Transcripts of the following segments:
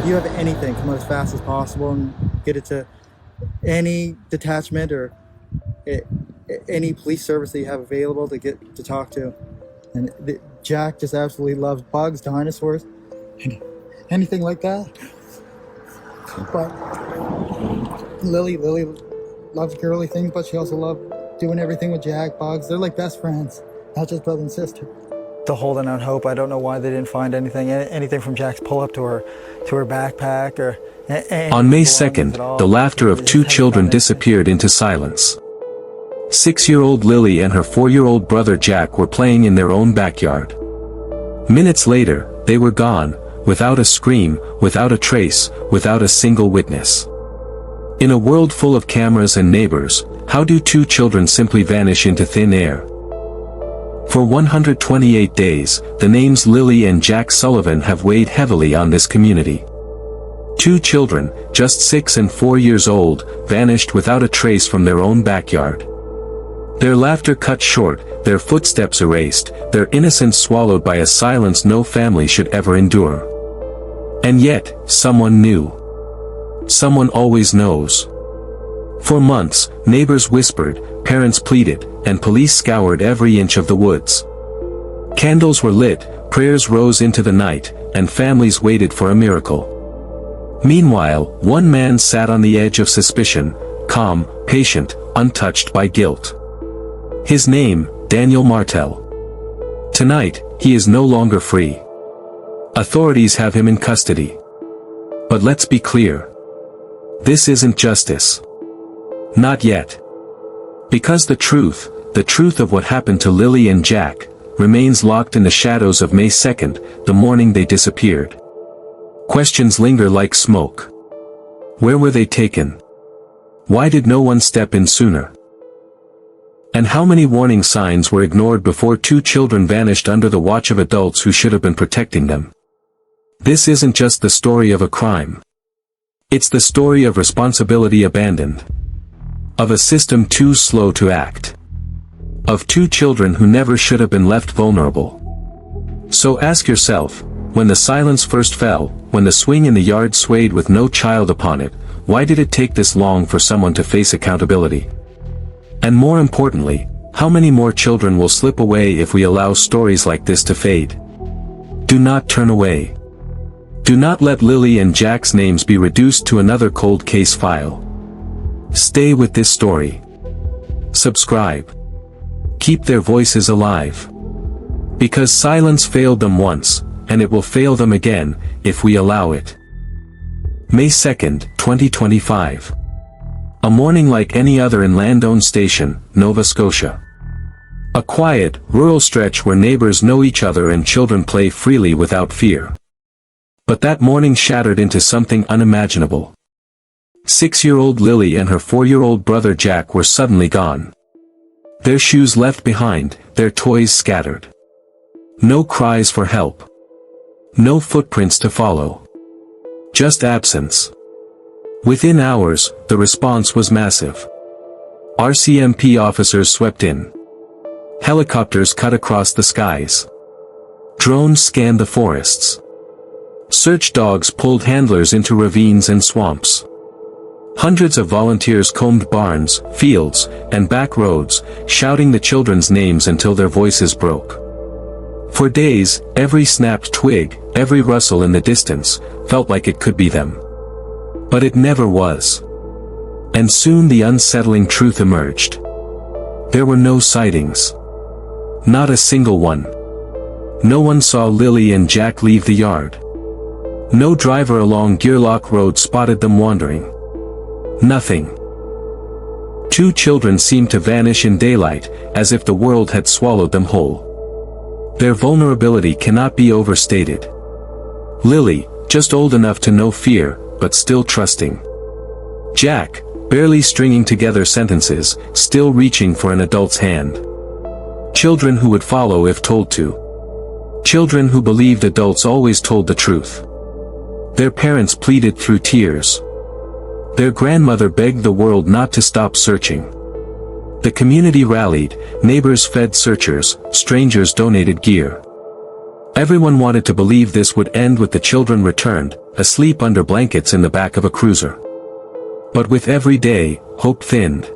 if you have anything, come out as fast as possible and get it to any detachment or any police service that you have available to get to talk to. And Jack just absolutely loves bugs, dinosaurs, anything like that. But Lily loves girly things, but she also loves doing everything with Jack, bugs. They're like best friends, not just brother and sister. Still holding out hope. I don't know why they didn't find anything from Jack's pull-up to her backpack or. On May 2nd, the laughter of two children disappeared into silence. 6-year-old Lily and her 4-year-old brother Jack were playing in their own backyard. Minutes later, they were gone, without a scream, without a trace, without a single witness. In a world full of cameras and neighbors, how do two children simply vanish into thin air? For 128 days, the names Lily and Jack Sullivan have weighed heavily on this community. Two children, just 6 and 4 years old, vanished without a trace from their own backyard. Their laughter cut short, their footsteps erased, their innocence swallowed by a silence no family should ever endure. And yet, someone knew. Someone always knows. For months, neighbors whispered, parents pleaded, and police scoured every inch of the woods. Candles were lit, prayers rose into the night, and families waited for a miracle. Meanwhile, one man sat on the edge of suspicion, calm, patient, untouched by guilt. His name, Daniel Martel. Tonight, he is no longer free. Authorities have him in custody. But let's be clear. This isn't justice. Not yet. Because the truth of what happened to Lily and Jack, remains locked in the shadows of May 2nd, the morning they disappeared. Questions linger like smoke. Where were they taken? Why did no one step in sooner? And how many warning signs were ignored before two children vanished under the watch of adults who should have been protecting them? This isn't just the story of a crime. It's the story of responsibility abandoned. Of a system too slow to act. Of two children who never should have been left vulnerable. So ask yourself, when the silence first fell, when the swing in the yard swayed with no child upon it, why did it take this long for someone to face accountability? And more importantly, how many more children will slip away if we allow stories like this to fade? Do not turn away. Do not let Lily and Jack's names be reduced to another cold case file. Stay with this story. Subscribe. Keep their voices alive. Because silence failed them once, and it will fail them again, if we allow it. May 2nd, 2025. A morning like any other in Landown Station, Nova Scotia. A quiet, rural stretch where neighbors know each other and children play freely without fear. But that morning shattered into something unimaginable. 6-year-old Lily and her 4-year-old brother Jack were suddenly gone. Their shoes left behind, their toys scattered. No cries for help. No footprints to follow. Just absence. Within hours, the response was massive. RCMP officers swept in. Helicopters cut across the skies. Drones scanned the forests. Search dogs pulled handlers into ravines and swamps. Hundreds of volunteers combed barns, fields, and back roads, shouting the children's names until their voices broke. For days, every snapped twig, every rustle in the distance, felt like it could be them. But it never was. And soon the unsettling truth emerged. There were no sightings. Not a single one. No one saw Lily and Jack leave the yard. No driver along Gearlock Road spotted them wandering. Nothing. Two children seemed to vanish in daylight, as if the world had swallowed them whole. Their vulnerability cannot be overstated. Lily, just old enough to know fear, but still trusting. Jack, barely stringing together sentences, still reaching for an adult's hand. Children who would follow if told to. Children who believed adults always told the truth. Their parents pleaded through tears. Their grandmother begged the world not to stop searching. The community rallied, neighbors fed searchers, strangers donated gear. Everyone wanted to believe this would end with the children returned, asleep under blankets in the back of a cruiser. But with every day, hope thinned.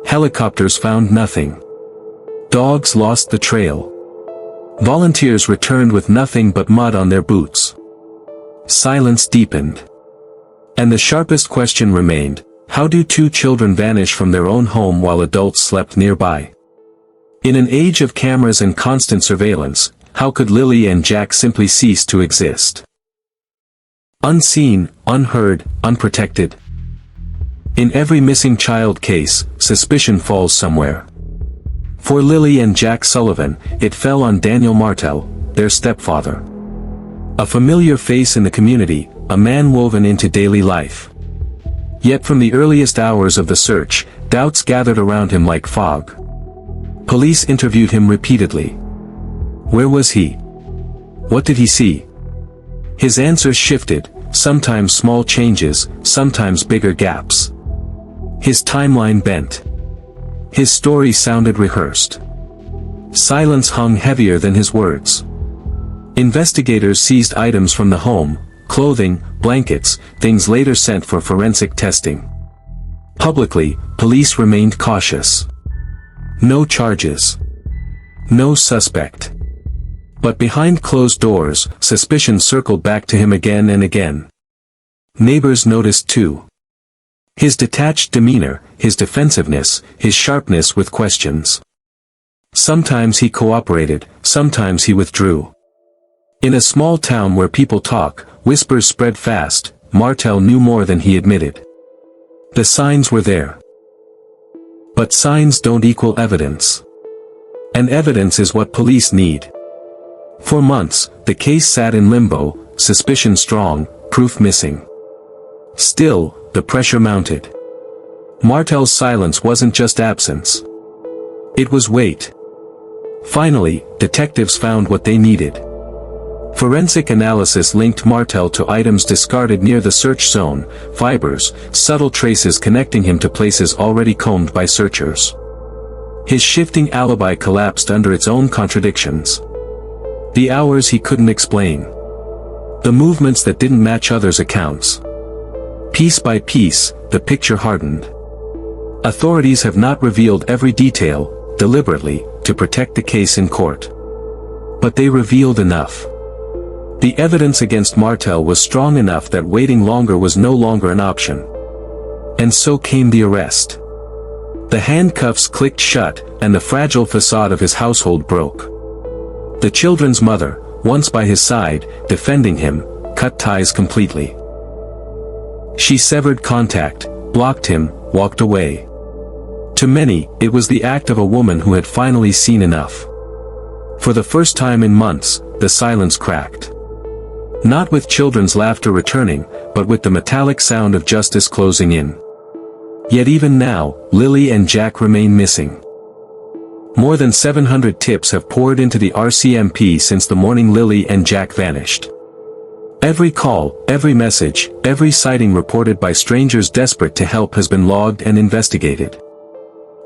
Helicopters found nothing. Dogs lost the trail. Volunteers returned with nothing but mud on their boots. Silence deepened. And the sharpest question remained: how do two children vanish from their own home while adults slept nearby? In an age of cameras and constant surveillance, how could Lily and Jack simply cease to exist? Unseen, unheard, unprotected. In every missing child case, suspicion falls somewhere. For Lily and Jack Sullivan, it fell on Daniel Martel, their stepfather. A familiar face in the community, a man woven into daily life. Yet from the earliest hours of the search, doubts gathered around him like fog. Police interviewed him repeatedly. Where was he? What did he see? His answers shifted, sometimes small changes, sometimes bigger gaps. His timeline bent. His story sounded rehearsed. Silence hung heavier than his words. Investigators seized items from the home, clothing, blankets, things later sent for forensic testing. Publicly, police remained cautious. No charges. No suspect. But behind closed doors, suspicion circled back to him again and again. Neighbors noticed too. His detached demeanor, his defensiveness, his sharpness with questions. Sometimes he cooperated, sometimes he withdrew. In a small town where people talk, whispers spread fast. Martel knew more than he admitted. The signs were there. But signs don't equal evidence. And evidence is what police need. For months, the case sat in limbo, suspicion strong, proof missing. Still, the pressure mounted. Martel's silence wasn't just absence. It was weight. Finally, detectives found what they needed. Forensic analysis linked Martel to items discarded near the search zone, fibers, subtle traces connecting him to places already combed by searchers. His shifting alibi collapsed under its own contradictions. The hours he couldn't explain. The movements that didn't match others' accounts. Piece by piece, the picture hardened. Authorities have not revealed every detail, deliberately, to protect the case in court. But they revealed enough. The evidence against Martel was strong enough that waiting longer was no longer an option. And so came the arrest. The handcuffs clicked shut, and the fragile facade of his household broke. The children's mother, once by his side, defending him, cut ties completely. She severed contact, blocked him, walked away. To many, it was the act of a woman who had finally seen enough. For the first time in months, the silence cracked. Not with children's laughter returning, but with the metallic sound of justice closing in. Yet even now, Lily and Jack remain missing. More than 700 tips have poured into the RCMP since the morning Lily and Jack vanished. Every call, every message, every sighting reported by strangers desperate to help has been logged and investigated.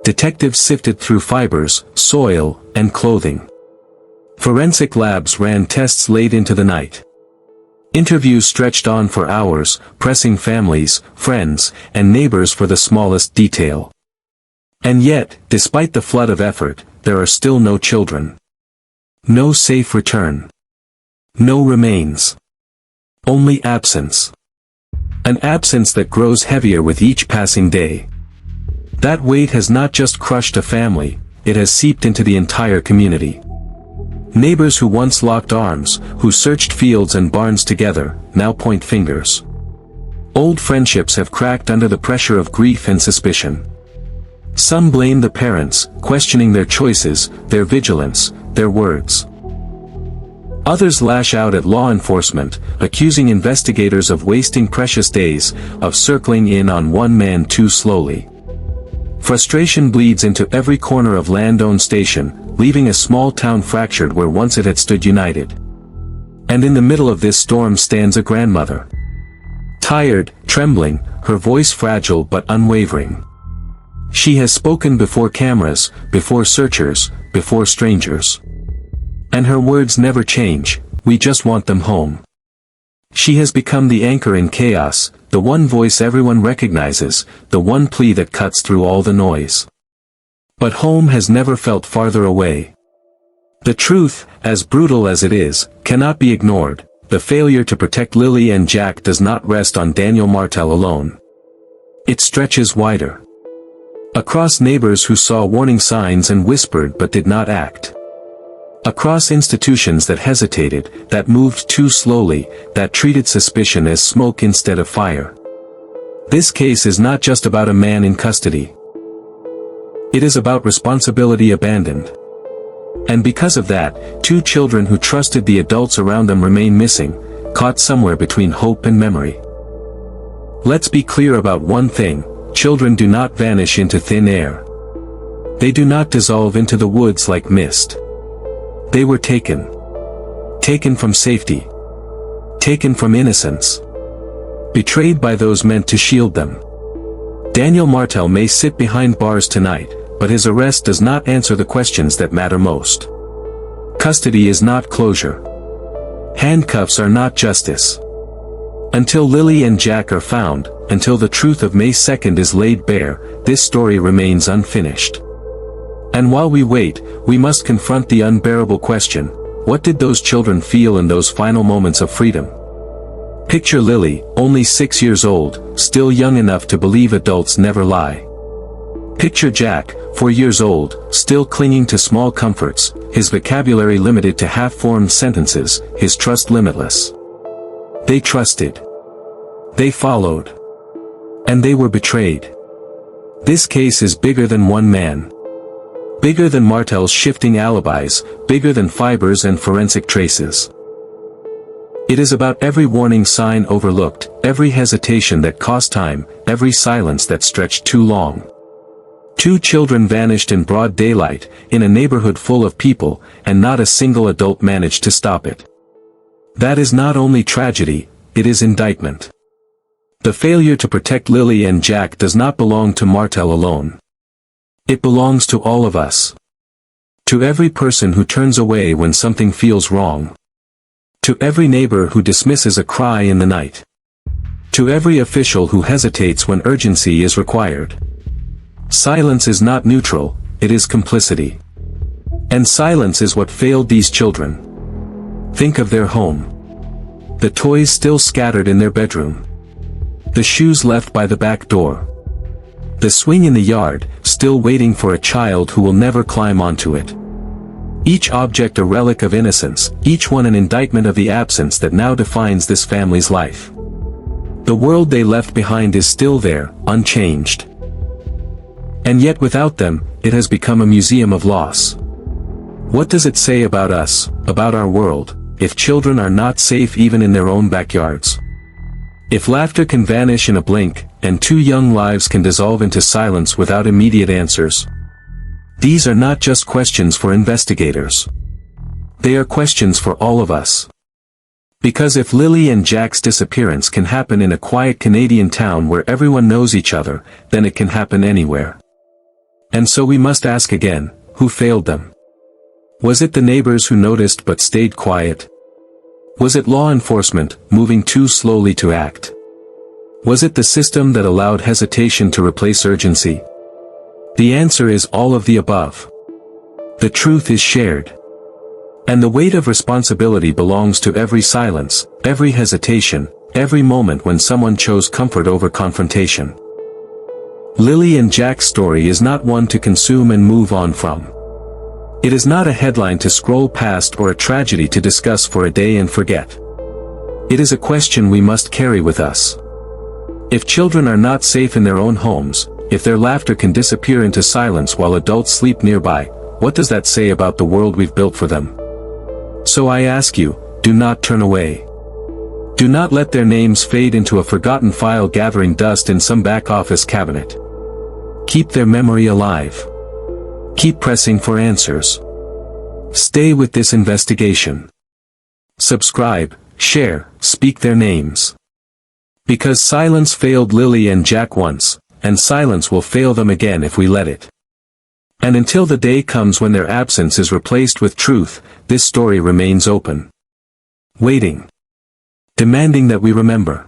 Detectives sifted through fibers, soil, and clothing. Forensic labs ran tests late into the night. Interviews stretched on for hours, pressing families, friends, and neighbors for the smallest detail. And yet, despite the flood of effort, there are still no children. No safe return. No remains. Only absence. An absence that grows heavier with each passing day. That weight has not just crushed a family, it has seeped into the entire community. Neighbors who once locked arms, who searched fields and barns together, now point fingers. Old friendships have cracked under the pressure of grief and suspicion. Some blame the parents, questioning their choices, their vigilance, their words. Others lash out at law enforcement, accusing investigators of wasting precious days, of circling in on one man too slowly. Frustration bleeds into every corner of Landown Station, leaving a small town fractured where once it had stood united. And in the middle of this storm stands a grandmother. Tired, trembling, her voice fragile but unwavering. She has spoken before cameras, before searchers, before strangers. And her words never change, we just want them home. She has become the anchor in chaos, the one voice everyone recognizes, the one plea that cuts through all the noise. But home has never felt farther away. The truth, as brutal as it is, cannot be ignored. The failure to protect Lily and Jack does not rest on Daniel Martel alone. It stretches wider. Across neighbors who saw warning signs and whispered but did not act. Across institutions that hesitated, that moved too slowly, that treated suspicion as smoke instead of fire. This case is not just about a man in custody. It is about responsibility abandoned. And because of that, 2 children who trusted the adults around them remain missing, caught somewhere between hope and memory. Let's be clear about one thing, children do not vanish into thin air. They do not dissolve into the woods like mist. They were taken. Taken from safety. Taken from innocence. Betrayed by those meant to shield them. Daniel Martel may sit behind bars tonight, but his arrest does not answer the questions that matter most. Custody is not closure. Handcuffs are not justice. Until Lily and Jack are found, until the truth of May 2nd is laid bare, this story remains unfinished. And while we wait, we must confront the unbearable question, what did those children feel in those final moments of freedom? Picture Lily, only 6 years old, still young enough to believe adults never lie. Picture Jack, 4 years old, still clinging to small comforts, his vocabulary limited to half-formed sentences, his trust limitless. They trusted. They followed. And they were betrayed. This case is bigger than one man. Bigger than Martel's shifting alibis, bigger than fibers and forensic traces. It is about every warning sign overlooked, every hesitation that cost time, every silence that stretched too long. 2 children vanished in broad daylight, in a neighborhood full of people, and not a single adult managed to stop it. That is not only tragedy, it is indictment. The failure to protect Lily and Jack does not belong to Martel alone. It belongs to all of us. To every person who turns away when something feels wrong. To every neighbor who dismisses a cry in the night. To every official who hesitates when urgency is required. Silence is not neutral, it is complicity. And silence is what failed these children. Think of their home. The toys still scattered in their bedroom. The shoes left by the back door. The swing in the yard, still waiting for a child who will never climb onto it. Each object a relic of innocence, each one an indictment of the absence that now defines this family's life. The world they left behind is still there, unchanged. And yet without them, it has become a museum of loss. What does it say about us, about our world, if children are not safe even in their own backyards? If laughter can vanish in a blink, and 2 young lives can dissolve into silence without immediate answers? These are not just questions for investigators. They are questions for all of us. Because if Lily and Jack's disappearance can happen in a quiet Canadian town where everyone knows each other, then it can happen anywhere. And so we must ask again, who failed them? Was it the neighbors who noticed but stayed quiet? Was it law enforcement, moving too slowly to act? Was it the system that allowed hesitation to replace urgency? The answer is all of the above. The truth is shared. And the weight of responsibility belongs to every silence, every hesitation, every moment when someone chose comfort over confrontation. Lily and Jack's story is not one to consume and move on from. It is not a headline to scroll past or a tragedy to discuss for a day and forget. It is a question we must carry with us. If children are not safe in their own homes, if their laughter can disappear into silence while adults sleep nearby, what does that say about the world we've built for them? So I ask you, do not turn away. Do not let their names fade into a forgotten file gathering dust in some back office cabinet. Keep their memory alive. Keep pressing for answers. Stay with this investigation. Subscribe, share, speak their names. Because silence failed Lily and Jack once, and silence will fail them again if we let it. And until the day comes when their absence is replaced with truth, this story remains open. Waiting. Demanding that we remember.